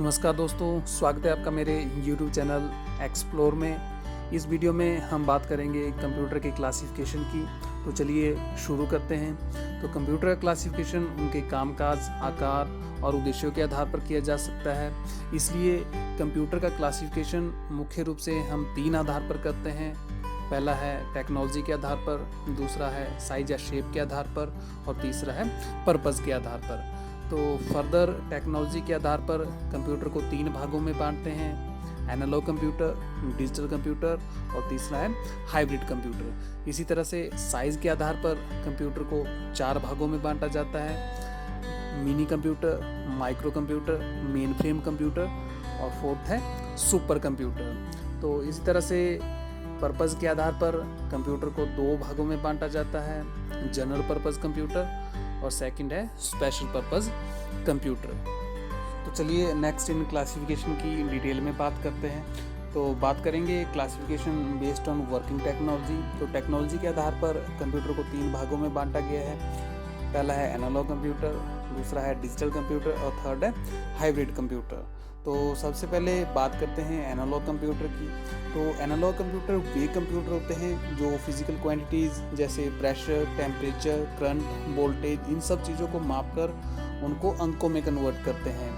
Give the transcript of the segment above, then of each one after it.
नमस्कार दोस्तों, स्वागत है आपका मेरे YouTube चैनल एक्सप्लोर में। इस वीडियो में हम बात करेंगे कंप्यूटर के क्लासिफिकेशन की। तो चलिए शुरू करते हैं। तो कंप्यूटर का क्लासिफिकेशन उनके कामकाज, आकार और उद्देश्यों के आधार पर किया जा सकता है। इसलिए कंप्यूटर का क्लासिफिकेशन मुख्य रूप से हम 3 आधार पर करते हैं। पहला है टेक्नोलॉजी के आधार पर, दूसरा है साइज या शेप के आधार पर और तीसरा है पर्पज़ के आधार पर। तो फर्दर टेक्नोलॉजी के आधार पर कंप्यूटर को 3 भागों में बांटते हैं: एनालॉग कंप्यूटर, डिजिटल कंप्यूटर और तीसरा है हाइब्रिड कंप्यूटर। इसी तरह से साइज के आधार पर कंप्यूटर को 4 भागों में बांटा जाता है: mini computer, micro computer, main frame computer और फोर्थ है सुपर कंप्यूटर। तो इसी तरह से पर्पज़ के आधार पर कंप्यूटर को 2 भागों में बांटा जाता है: जनरल पर्पज़ कंप्यूटर और सेकंड है स्पेशल पर्पज़ कंप्यूटर। तो चलिए नेक्स्ट इन क्लासिफिकेशन की डिटेल में बात करते हैं। तो बात करेंगे classification based on working technology. तो टेक्नोलॉजी के आधार पर कंप्यूटर को 3 भागों में बांटा गया है। पहला है एनालॉग कंप्यूटर, दूसरा है डिजिटल कंप्यूटर और थर्ड है हाइब्रिड कंप्यूटर। तो सबसे पहले बात करते हैं एनालॉग कंप्यूटर की। तो एनालॉग कंप्यूटर वे कंप्यूटर होते हैं जो फिजिकल क्वांटिटीज़ जैसे प्रेशर, टेम्परेचर, करंट, वोल्टेज, इन सब चीज़ों को मापकर उनको अंकों में कन्वर्ट करते हैं।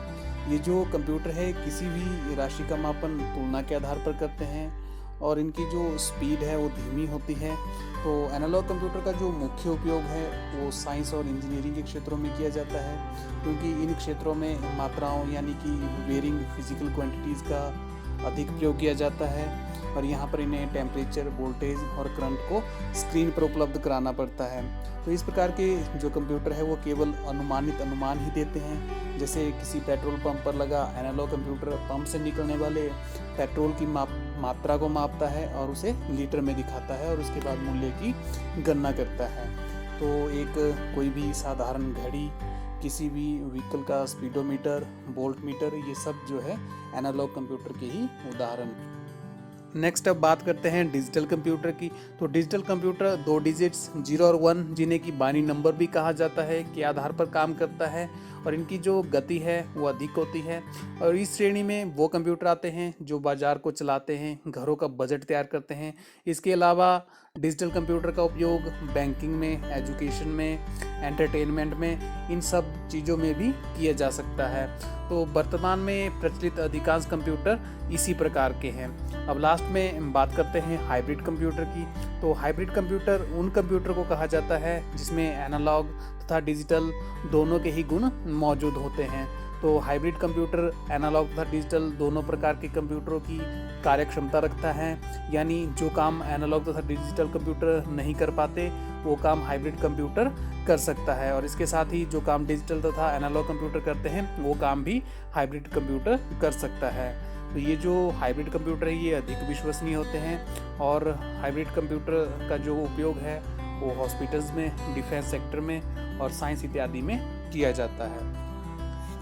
ये जो कंप्यूटर है किसी भी राशि का मापन तुलना के आधार पर करते हैं और इनकी जो स्पीड है वो धीमी होती है। तो एनालॉग कंप्यूटर का जो मुख्य उपयोग है वो साइंस और इंजीनियरिंग के क्षेत्रों में किया जाता है, क्योंकि इन क्षेत्रों में मात्राओं यानी कि वेरिंग फिजिकल क्वांटिटीज़ का अधिक प्रयोग किया जाता है और यहाँ पर इन्हें टेम्परेचर, वोल्टेज और करंट को स्क्रीन पर उपलब्ध कराना पड़ता है। तो इस प्रकार के जो कंप्यूटर है वो केवल अनुमान ही देते हैं। जैसे किसी पेट्रोल पंप पर लगा एनालॉग कंप्यूटर पंप से निकलने वाले पेट्रोल की मात्रा को मापता है और उसे लीटर में दिखाता है और उसके बाद मूल्य की गणना करता है। तो एक कोई भी साधारण घड़ी, किसी भी व्हीकल का स्पीडोमीटर, वोल्ट मीटर, ये सब जो है एनालॉग कंप्यूटर के ही उदाहरण। नेक्स्ट अब बात करते हैं डिजिटल कंप्यूटर की। तो डिजिटल कंप्यूटर 2 डिजिट्स 0 और 1 जिन्हें कि बाइनरी नंबर भी कहा जाता है के आधार पर काम करता है और इनकी जो गति है वो अधिक होती है। और इस श्रेणी में वो कंप्यूटर आते हैं जो बाजार को चलाते हैं, घरों का बजट तैयार करते हैं। इसके अलावा डिजिटल कंप्यूटर का उपयोग बैंकिंग में, एजुकेशन में, एंटरटेनमेंट में, इन सब चीज़ों में भी किया जा सकता है। तो वर्तमान में प्रचलित अधिकांश कंप्यूटर इसी प्रकार के हैं। अब लास्ट में बात करते हैं हाइब्रिड कंप्यूटर की। तो हाइब्रिड कंप्यूटर उन कंप्यूटर को कहा जाता है जिसमें एनालॉग तथा डिजिटल दोनों के ही गुण मौजूद होते हैं। तो हाइब्रिड कंप्यूटर एनालॉग तथा डिजिटल दोनों प्रकार के कंप्यूटरों की कार्यक्षमता रखता है, यानी जो काम एनालॉग तथा डिजिटल कंप्यूटर नहीं कर पाते वो काम हाइब्रिड कंप्यूटर कर सकता है और इसके साथ ही जो काम डिजिटल तथा एनालॉग कंप्यूटर करते हैं वो काम भी हाइब्रिड कंप्यूटर कर सकता है। तो ये जो हाइब्रिड कंप्यूटर है ये अधिक विश्वसनीय होते हैं और हाइब्रिड कंप्यूटर का जो उपयोग है वो हॉस्पिटल्स में, डिफेंस सेक्टर में और साइंस इत्यादि में किया जाता है।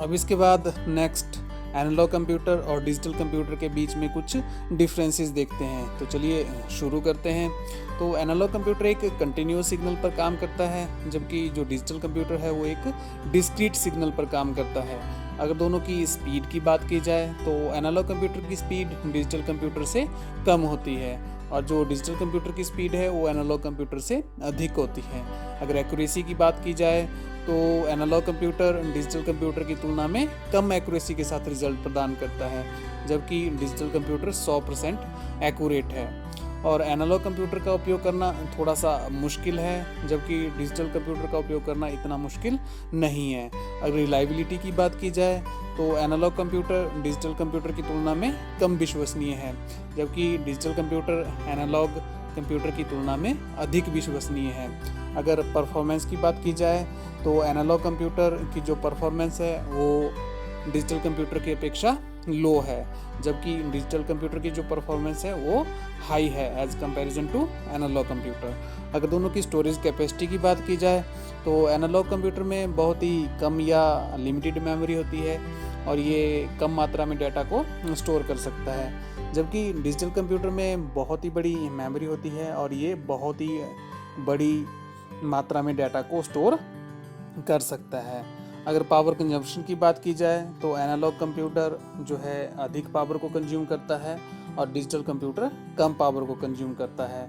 अब इसके बाद नेक्स्ट एनालॉग कंप्यूटर और डिजिटल कंप्यूटर के बीच में कुछ डिफरेंसेस देखते हैं। तो चलिए शुरू करते हैं। तो एनालॉग कंप्यूटर एक कंटिन्यूअस सिग्नल पर काम करता है, जबकि जो डिजिटल कंप्यूटर है वो एक डिस्क्रीट सिग्नल पर काम करता है। अगर दोनों की स्पीड की बात की जाए तो एनालॉग कंप्यूटर की स्पीड डिजिटल कंप्यूटर से कम होती है और जो डिजिटल कंप्यूटर की स्पीड है वो एनालॉग कंप्यूटर से अधिक होती है। अगर एक्यूरेसी की बात की जाए तो एनालॉग कंप्यूटर डिजिटल कंप्यूटर की तुलना में कम एक्यूरेसी के साथ रिजल्ट प्रदान करता है, जबकि डिजिटल कंप्यूटर 100% एक्यूरेट है। और एनालॉग कंप्यूटर का उपयोग करना थोड़ा सा मुश्किल है, जबकि डिजिटल कंप्यूटर का उपयोग करना इतना मुश्किल नहीं है। अगर रिलायबिलिटी की बात की जाए तो एनालॉग कंप्यूटर डिजिटल कंप्यूटर की तुलना में कम विश्वसनीय है, जबकि डिजिटल कंप्यूटर एनालॉग कंप्यूटर की तुलना में अधिक विश्वसनीय है। अगर परफॉर्मेंस की बात की जाए तो एनालॉग कंप्यूटर की जो परफॉर्मेंस है वो डिजिटल कंप्यूटर की अपेक्षा लो है, जबकि डिजिटल कंप्यूटर की जो परफॉर्मेंस है वो हाई है as comparison to analogue computer. अगर दोनों की स्टोरेज कैपेसिटी की बात की जाए तो एनालॉग कंप्यूटर में बहुत ही कम या लिमिटेड मेमोरी होती है और ये कम मात्रा में डाटा को स्टोर कर सकता है, जबकि डिजिटल कंप्यूटर में बहुत ही बड़ी मेमोरी होती है और ये बहुत ही बड़ी मात्रा में डाटा को स्टोर कर सकता है। अगर पावर कंजम्पशन की बात की जाए तो एनालॉग कंप्यूटर जो है अधिक पावर को कंज्यूम करता है और डिजिटल कंप्यूटर कम पावर को कंज्यूम करता है।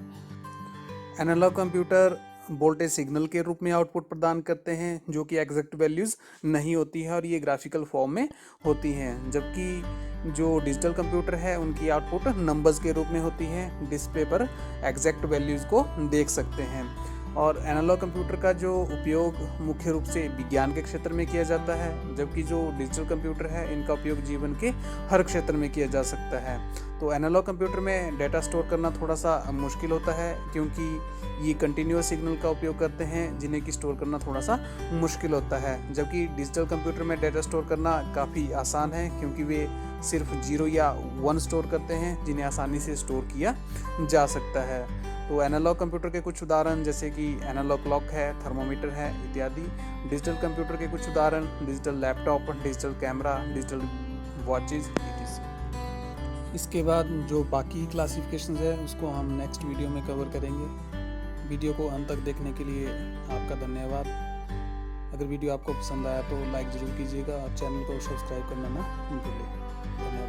एनालॉग कंप्यूटर वोल्टेज सिग्नल के रूप में आउटपुट प्रदान करते हैं जो कि एग्जैक्ट वैल्यूज़ नहीं होती है और ये ग्राफिकल फॉर्म में होती हैं, जबकि जो डिजिटल कंप्यूटर है उनकी आउटपुट नंबर्स के रूप में होती है, डिस्प्ले पर एग्जैक्ट वैल्यूज़ को देख सकते हैं। और एनालॉग कंप्यूटर का जो उपयोग मुख्य रूप से विज्ञान के क्षेत्र में किया जाता है, जबकि जो डिजिटल कंप्यूटर है इनका उपयोग जीवन के हर क्षेत्र में किया जा सकता है। तो एनालॉग कंप्यूटर में डेटा स्टोर करना थोड़ा सा मुश्किल होता है क्योंकि ये कंटिन्यूअस सिग्नल का उपयोग करते हैं जिन्हें कि स्टोर करना थोड़ा सा मुश्किल होता है, जबकि डिजिटल कंप्यूटर में डेटा स्टोर करना काफ़ी आसान है क्योंकि वे सिर्फ 0 या 1 स्टोर करते हैं जिन्हें आसानी से स्टोर किया जा सकता है। तो एनालॉग कंप्यूटर के कुछ उदाहरण जैसे कि एनालॉग क्लॉक है, थर्मोमीटर है इत्यादि। डिजिटल कंप्यूटर के कुछ उदाहरण digital laptop, digital camera, digital watches etc। इसके बाद जो बाकी क्लासिफिकेशन है उसको हम नेक्स्ट वीडियो में कवर करेंगे। वीडियो को अंत तक देखने के लिए आपका धन्यवाद। अगर वीडियो आपको पसंद आया तो लाइक ज़रूर कीजिएगा और चैनल को सब्सक्राइब करना ना भूलें। धन्यवाद।